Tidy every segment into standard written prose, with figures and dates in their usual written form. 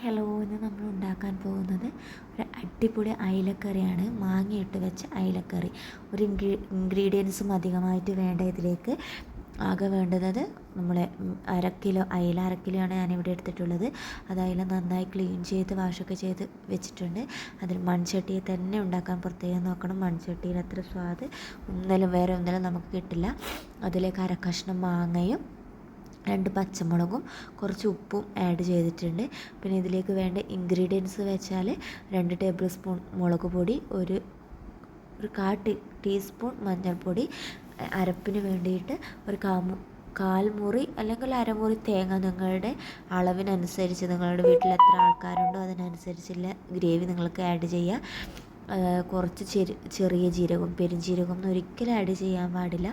Hello, ഇന്ന് നമ്മൾ ഉണ്ടാക്കാൻ പോകുന്നത് ഒരു അടിപൊളി അയിലക്കറിയാണ്. മാങ്ങയിട്ട് വെച്ച അയിലക്കറി. ഒരു ഇൻഗ്രീഡിയൻസും അധികമായിട്ട് വേണ്ട. ഇതിലേക്ക് ആകെ വേണ്ടുന്നത് നമ്മളെ അര കിലോ ആണ് ഞാനിവിടെ എടുത്തിട്ടുള്ളത്. അത് അയില നന്നായി ക്ലീൻ ചെയ്ത് വാഷൊക്കെ ചെയ്ത് വെച്ചിട്ടുണ്ട്. അതിൽ മൺചട്ടിയിൽ തന്നെ ഉണ്ടാക്കാൻ പ്രത്യേകം നോക്കണം. മൺചട്ടിയിൽ അത്ര സ്വാദ് വേറെ ഒന്നിലും നമുക്ക് കിട്ടില്ല. അതിലേക്ക് അര കഷ്ണം മാങ്ങയും 2 പച്ചമുളകും കുറച്ച് ഉപ്പും ആഡ് ചെയ്തിട്ടുണ്ട്. പിന്നെ ഇതിലേക്ക് വേണ്ട ഇൻഗ്രീഡിയൻസ് വെച്ചാൽ 2 ടേബിൾ സ്പൂൺ മുളക് പൊടി, ഒരു 1/4 ടീസ്പൂൺ മഞ്ഞൾപ്പൊടി, അരപ്പിന് വേണ്ടിയിട്ട് ഒരു കാൽ മുറി അല്ലെങ്കിൽ അരമുറി തേങ്ങ. നിങ്ങളുടെ അളവിനനുസരിച്ച്, നിങ്ങളുടെ വീട്ടിൽ എത്ര ആൾക്കാരുണ്ടോ അതിനനുസരിച്ചുള്ള ഗ്രേവി നിങ്ങൾക്ക് ആഡ് ചെയ്യുക. കുറച്ച് ചെറിയ ജീരകം, പെരുംജീരകം ഒന്നും ഒരിക്കലും ആഡ് ചെയ്യാൻ പാടില്ല.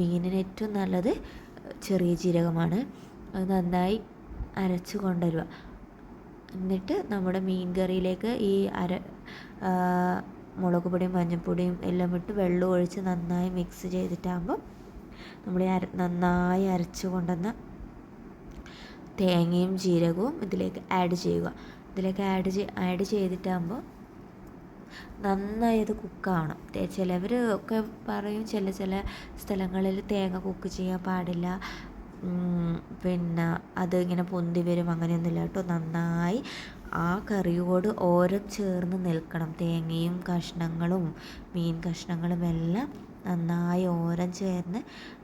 മീനിന് ഏറ്റവും നല്ലത് ചെറിയ ജീരകമാണ്. അത് നന്നായി അരച്ച് കൊണ്ടുവരിക. എന്നിട്ട് നമ്മുടെ മീൻ കറിയിലേക്ക് ഈ മുളക് പൊടിയും മഞ്ഞൾപ്പൊടിയും എല്ലാം ഇട്ട് വെള്ളം ഒഴിച്ച് നന്നായി മിക്സ് ചെയ്തിട്ടാകുമ്പോൾ നമ്മൾ നന്നായി അരച്ച് കൊണ്ടുവന്ന തേങ്ങയും ജീരകവും ഇതിലേക്ക് ആഡ് ചെയ്യുക. ഇതിലേക്ക് ആഡ് ചെയ്തിട്ടാകുമ്പോൾ നന്നായി അത് കുക്കാവണം. ചിലവർ ഒക്കെ പറയും ചില സ്ഥലങ്ങളിൽ തേങ്ങ കുക്ക് ചെയ്യാൻ പാടില്ല, പിന്നെ അത് ഇങ്ങനെ പൊന്തി വരും, അങ്ങനെയൊന്നുമില്ല കേട്ടോ. നന്നായി ആ കറിയോട് ഓരം ചേർന്ന് നിൽക്കണം. തേങ്ങയും കഷ്ണങ്ങളും മീൻ കഷ്ണങ്ങളും എല്ലാം നന്നായി ഓരം ചേർന്ന്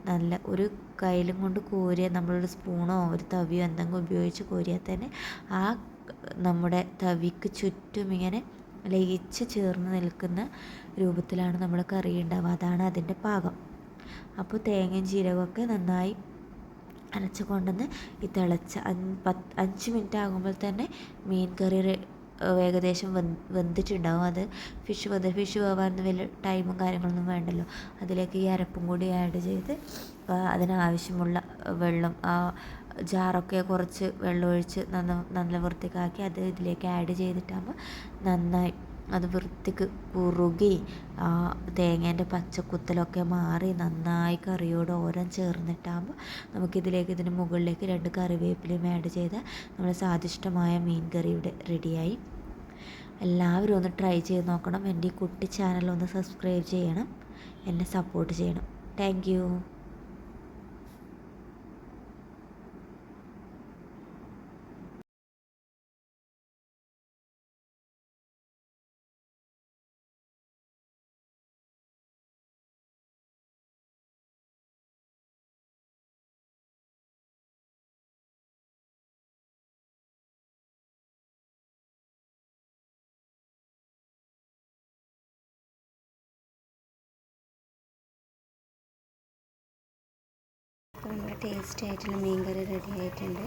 നല്ല ഒരു കയ്യിലും കൊണ്ട് കോരിയ, നമ്മളൊരു സ്പൂണോ ഒരു തവിയോ എന്തെങ്കിലും ഉപയോഗിച്ച് കോരിയാൽ തന്നെ ആ നമ്മുടെ തവിക്ക് ചുറ്റും ഇങ്ങനെ ലയിച്ച് ചേർന്ന് നിൽക്കുന്ന രൂപത്തിലാണ് നമ്മൾ കറി ഉണ്ടാവുക. അതാണ് അതിൻ്റെ പാകം. അപ്പോൾ തേങ്ങയും ജീരകമൊക്കെ നന്നായി അരച്ച് കൊണ്ടുവന്ന് ഈ തിളച്ച 5 മിനിറ്റ് ആകുമ്പോൾ തന്നെ മീൻ കറി ഏകദേശം വെന്തിട്ടുണ്ടാവും. അത് ഫിഷ് വേവാൻ വലിയ ടൈമും കാര്യങ്ങളൊന്നും വേണ്ടല്ലോ. അതിലേക്ക് ഈ അരപ്പും കൂടി ആഡ് ചെയ്ത് അതിനാവശ്യമുള്ള വെള്ളം, ആ ജാറൊക്കെ കുറച്ച് വെള്ളം ഒഴിച്ച് നല്ല വൃത്തിക്കാക്കി അത് ഇതിലേക്ക് ആഡ് ചെയ്തിട്ടാകുമ്പോൾ നന്നായി അത് വൃത്തിക്ക് കുറുകി ആ തേങ്ങേൻ്റെ പച്ചക്കുത്തലൊക്കെ മാറി നന്നായി കറിയോട് ഓരം ചേർന്നിട്ടാകുമ്പോൾ ഇതിന് മുകളിലേക്ക് 2 കറിവേപ്പിലയും ആഡ് ചെയ്താൽ നമ്മുടെ സ്വാദിഷ്ടമായ മീൻ കറി ഇവിടെ റെഡിയായി. എല്ലാവരും ഒന്ന് ട്രൈ ചെയ്ത് നോക്കണം. എൻ്റെ ഈ കുട്ടി ചാനൽ ഒന്ന് സബ്സ്ക്രൈബ് ചെയ്യണം, എന്നെ സപ്പോർട്ട് ചെയ്യണം. Thank you. അപ്പോൾ നമ്മുടെ ടേസ്റ്റി ആയിട്ടുള്ള മീൻ കറി റെഡി ആയിട്ടുണ്ട്.